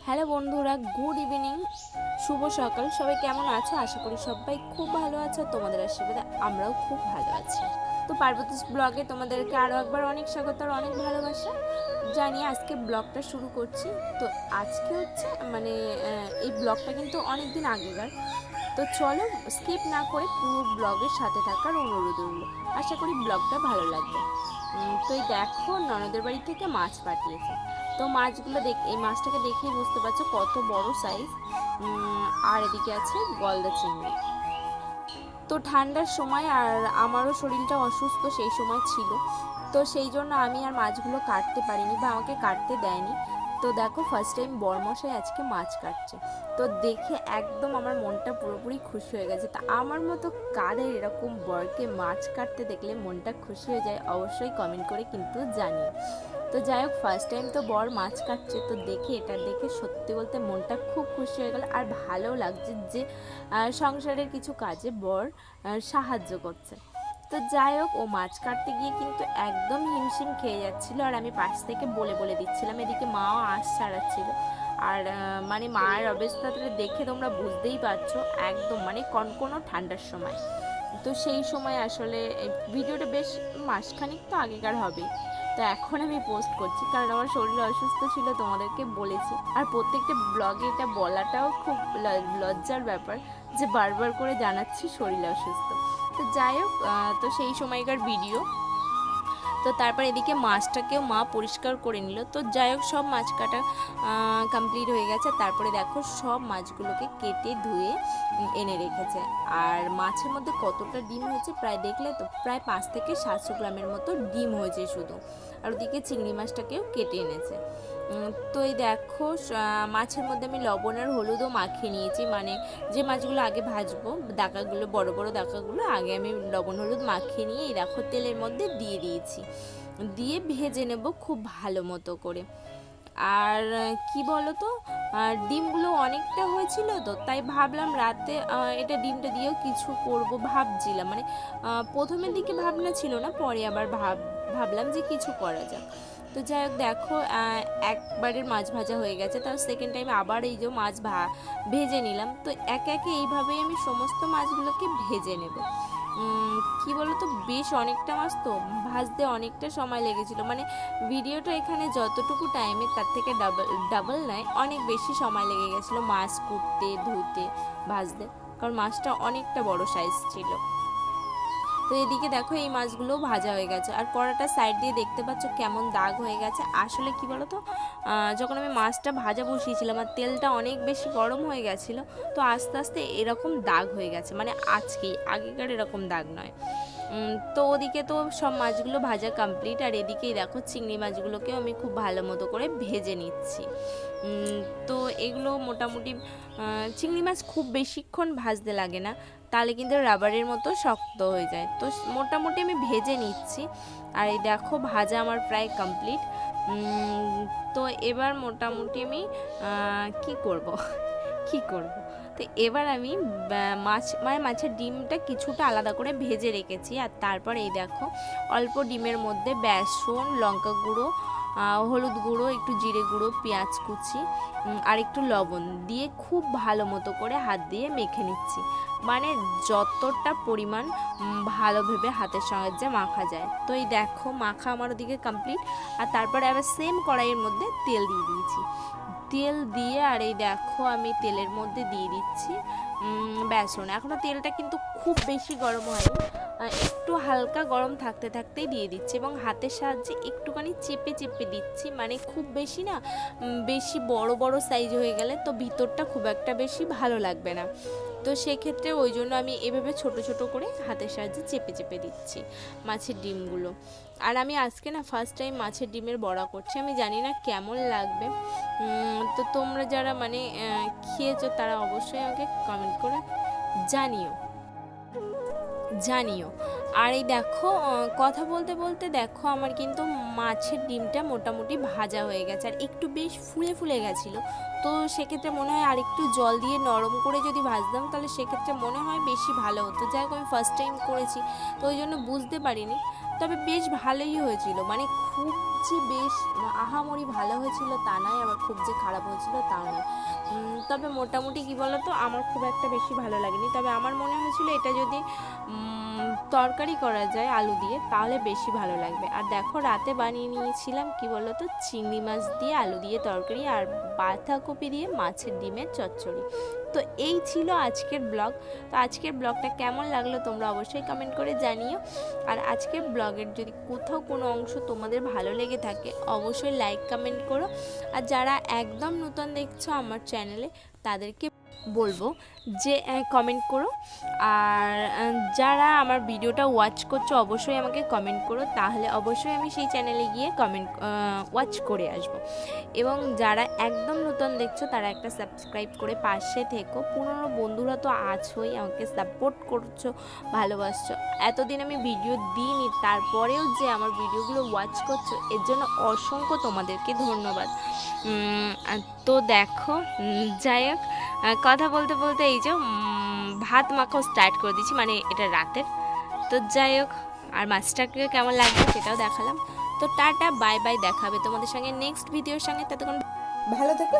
Hello বন্ধুরা, good evening, শুভ সকাল। সবাই কেমন আছো? আশা করি সবাই খুব ভালো আছে। তোমাদের আশীর্বাদে আমরাও খুব ভালো আছি। তো পার্বতীস ব্লগে তোমাদেরকে আরও একবার অনেক স্বাগত আর অনেক ভালোবাসা জানিয়ে আজকে ব্লগটা শুরু করছি। তো আজকে হচ্ছে এই ব্লগটা কিন্তু অনেক দিন আগেকার। তো চলো স্কিপ না করে পুরো ব্লগের সাথে থাকার অনুরোধ রইল। আশা করি ব্লগটা ভালো লাগবে। তো এই দেখো, ননদের বাড়ি থেকে মাছ পাঠিয়েছে। তো মাছগুলো এই মাছটাকে দেখেই বুঝতে পারছো কত বড় সাইজ। আর এদিকে আছে গলদা চিংড়ি। তো ঠান্ডার সময় আর আমারও শরীরটা অসুস্থ সেই সময় ছিল, তো সেই জন্য আমি আর মাছগুলো কাটতে পারিনি বা আমাকে কাটতে দেয়নি। তো দেখো, ফার্স্ট টাইম বরমশাই আজকে মাছ কাটছে। তো দেখে একদম আমার মনটা পুরোপুরি খুশি হয়ে গেছে। তা আমার মতো কাদের এরকম বরকে মাছ কাটতে দেখলে মনটা খুশি হয়ে যায়, অবশ্যই কমেন্ট করে কিন্তু জানিও। তো যাই হোক, ফার্স্ট টাইম তো বর মাছ কাটছে, তো এটা দেখে সত্যি বলতে মনটা খুব খুশি হয়ে গেল। আর ভালো লাগছে যে সংসারের কিছু কাজে বর সাহায্য করছে। তো যাই হোক, ও মাছ কাটতে গিয়ে কিন্তু একদম হিমশিম খেয়ে যাচ্ছিল, আর আমি পাশ থেকে বলে বলে দিচ্ছিলাম। এদিকে মাও আঁশ ছাড়াচ্ছিল। আর মায়ের অবস্থাটা দেখে তোমরা বুঝতেই পারছো, একদম কনকনো ঠান্ডার সময়। তো সেই সময় আসলে ভিডিওটা বেশ মাসখানিক তো আগেকার হবে। তো এখন আমি পোস্ট করছি কারণ আমার শরীর অসুস্থ ছিল, তোমাদেরকে বলেছি। আর প্রত্যেকটা ব্লগে এটা বলাটাও খুব লজ্জার ব্যাপার যে বারবার করে জানাচ্ছি শরীর অসুস্থ। তো যাই হোক, তো সেই সময়কার ভিডিও। তো তারপর এদিকে মাছটাকেও মা পরিষ্কার করে নিল। তো যাই হোক, সব মাছ কাটা কমপ্লিট হয়ে গেছে। তারপরে দেখো, সব মাছগুলোকে কেটে ধুয়ে এনে রেখেছে। আর মাছের মধ্যে কতটা ডিম হয়েছে প্রায় দেখলে তো, প্রায় 5 থেকে 700 গ্রামের মতো ডিম হয়েছে শুধু। আর ওদিকে চিংড়ি মাছটাকেও কেটে এনেছে। তো এই দেখো, মাছের মধ্যে আমি লবণ আর হলুদও মাখিয়ে নিয়েছি। যে মাছগুলো আগে ভাজবো, দাকাগুলো, বড় বড় দাকাগুলো আগে আমি লবণ হলুদ মাখিয়ে নিয়ে এই দেখো তেলের মধ্যে দিয়ে দিয়েছি। দিয়ে ভেজে নেব খুব ভালো মতো করে। আর কি বলো তো, ডিমগুলো অনেকটা হয়েছিল, তো তাই ভাবলাম রাতে এটা ডিমটা দিয়েও কিছু করব ভাবছিলাম। প্রথমের দিকে ভাবনা ছিল না, পরে আবার ভাবলাম যে কিছু করা যাক। তো যাই হোক, দেখো একবারের মাছ ভাজা হয়ে গেছে, তার সেকেন্ড টাইম আবার এই যে মাছ ভেজে নিলাম। তো একে একে এইভাবেই আমি সমস্ত মাছগুলোকে ভেজে নেব। কি বলতো, বেশ অনেকটা মাছ তো ভাজতে অনেকটা সময় লেগেছিল। ভিডিওটা এখানে যতটুকু টাইমে তার থেকে ডাবল নয়, অনেক বেশি সময় লেগে গেছিলো মাছ কুটতে, ধুতে, ভাজতে, কারণ মাছটা অনেকটা বড় সাইজ ছিল। তো এদিকে দেখো, এই মাছগুলো ভাজা হয়ে গেছে। আর কড়াটা সাইড দিয়ে দেখতে পাচ্ছ কেমন দাগ হয়ে গেছে। আসলে কি বলতো, যখন আমি মাছটা ভাজা বসিয়েছিলাম আর তেলটা অনেক বেশি গরম হয়ে গেছিলো, তো আস্তে আস্তে এরকম দাগ হয়ে গেছে। আজকেই, আগেকার এরকম দাগ নয়। তো ওদিকে তো সব মাছগুলো ভাজা কমপ্লিট। আর এদিকেই দেখো, চিংড়ি মাছগুলোকেও আমি খুব ভালো মতো করে ভেজে নিচ্ছি। তো এগুলো মোটামুটি, চিংড়ি মাছ খুব বেশিক্ষণ ভাজতে লাগে না, তাহলে কিন্তু রাবারের মতো শক্ত হয়ে যায়। তো মোটামুটি আমি ভেজে নিচ্ছি। আর এই দেখো, ভাজা আমার প্রায় কমপ্লিট। তো এবার মোটামুটি আমি কি করব কি করব, তো এবার আমি মাছের ডিমটা কিছুটা আলাদা করে ভেজে রেখেছি। আর তারপর এই দেখো, অল্প ডিমের মধ্যে বেসন, লঙ্কা গুঁড়ো, হলুদ গুঁড়ো, একটু জিরে গুঁড়ো, পেঁয়াজ কুচি আর একটু লবণ দিয়ে খুব ভালো মতো করে হাত দিয়ে মেখে নিচ্ছি। যতটা পরিমাণ ভালো ভেবে হাতের সাহায্যে মাখা যায়। তো এই দেখো, মাখা আমার ওদিকে কমপ্লিট। আর তারপরে আবার সেম কড়াইয়ের মধ্যে তেল দিয়ে দিয়েছি। তেল দিয়ে, আর এই দেখো, আমি তেলের মধ্যে দিয়ে দিচ্ছি বেসন। এখনও তেলটা কিন্তু খুব বেশি গরম হয়নি, একটু হালকা গরম থাকতে থাকতেই দিয়ে দিচ্ছি এবং হাতের সাহায্যে একটুখানি চেপে চেপে দিচ্ছি। খুব বেশি না, বেশি বড় বড় সাইজ হয়ে গেলে তো ভিতরটা খুব একটা বেশি ভালো লাগবে না। তো সেক্ষেত্রে ওই জন্য আমি এভাবে ছোট ছোট করে হাতের সাহায্যে চেপে চেপে দিচ্ছি মাছের ডিমগুলো। আর আমি আজকে না ফার্স্ট টাইম মাছের ডিমের বড়া করছি, আমি জানি না কেমন লাগবে। তো তোমরা যারা খেয়েছো তারা অবশ্যই আমাকে কমেন্ট করে জানিও। আর এই দেখো, কথা বলতে বলতে দেখো, আমার কিন্তু মাছের ডিমটা মোটামুটি ভাজা হয়ে গেছে আর একটু বেশ ফুলে ফুলে গেছিলো। তো সেক্ষেত্রে মনে হয় আর একটু জল দিয়ে নরম করে যদি ভাজতাম তাহলে সেক্ষেত্রে মনে হয় বেশি ভালো হতো। যাই হোক, আমি ফার্স্ট টাইম করেছি তো ওই জন্য বুঝতে পারিনি। তবে বেশ ভালোই হয়েছিল, মানে খুব যে বেশ আহামরি ভালো হয়েছিল তা নয়, আবার খুব যে খারাপ হয়েছিল তাও নয়। তবে মোটামুটি কী বলো তো, আমার খুব একটা বেশি ভালো লাগেনি। তবে আমার মনে হয়েছিল এটা যদি তরকারি করা যায় আলু দিয়ে তাহলে বেশি ভালো লাগবে। আর দেখো রাতে বানিয়ে নিয়েছিলাম কি বলো তো, চিংড়ি মাছ দিয়ে আলু দিয়ে তরকারি আর বাঁধাকপি দিয়ে মাছের ডিমের চচ্চড়ি। তো এই ছিল আজকের ব্লগ। তো আজকের ব্লগটা কেমন লাগলো তোমরা অবশ্যই কমেন্ট করে জানিও। আর আজকের ব্লগের যদি কোথাও কোনো অংশ তোমাদের ভালো লেগে থাকে অবশ্যই লাইক কমেন্ট করো। আর যারা একদম নতুন দেখছো আমার চ্যানেলে তাদেরকে বলবো যে কমেন্ট করো। আর যারা আমার ভিডিওটা ওয়াচ করছো অবশ্যই আমাকে কমেন্ট করো, তাহলে অবশ্যই আমি সেই চ্যানেলে গিয়ে কমেন্ট ওয়াচ করে আসবো। এবং যারা একদম নতুন দেখছো তারা একটা সাবস্ক্রাইব করে পাশে থেকো। পুরনো বন্ধুরা তো আছোই, আমাকে সাপোর্ট করছো, ভালোবাসছো। এতদিন আমি ভিডিও দিইনি, তারপরেও যে আমার ভিডিওগুলো ওয়াচ করছো এর জন্য অসংখ্য তোমাদেরকে ধন্যবাদ। তো দেখো যাই হোক, কথা বলতে বলতে এই যে ভাত মাখাও স্টার্ট করে দিচ্ছি, মানে এটা রাতের। তো যাই হোক, আর মাছটাকে কেমন লাগবে সেটাও দেখালাম। তো টাটা বাই বাই, দেখাবে তোমাদের সঙ্গে নেক্সট ভিডিওর সঙ্গে। ততক্ষণ ভালো থেকো।